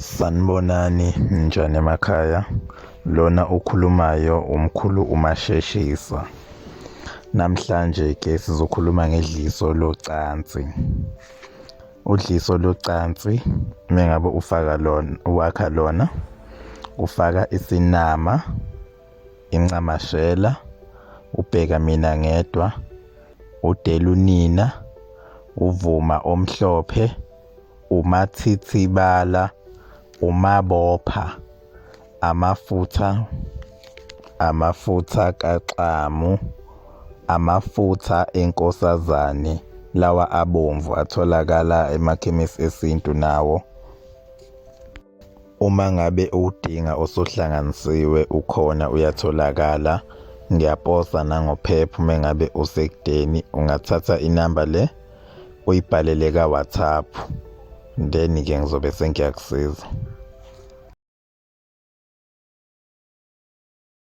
Sanibonani njani emakhaya. Lona okhulumayo umkhulu uMasheshisa. Namhlanje ke sizokhuluma ngedliso locansi. Udliso locansi mengabe wakha lona ufaka isinama, incamashela, ubheka mina ngedwa, udelunina, uvuma omhlophe, umathithibala, umabopha, amafutha kaxamu, amafutha enkosazane lawa abomvu atholakala emakhemisi esintu nawo. Uma ngabe udinga osohlanganisiwe ukhona uyatholakala. Ngiyaposa nangophepha mengabe usekudeni ungathatha inamba le uyibhalele ka-WhatsApp, then-ke ngizobe sengiyakusiza.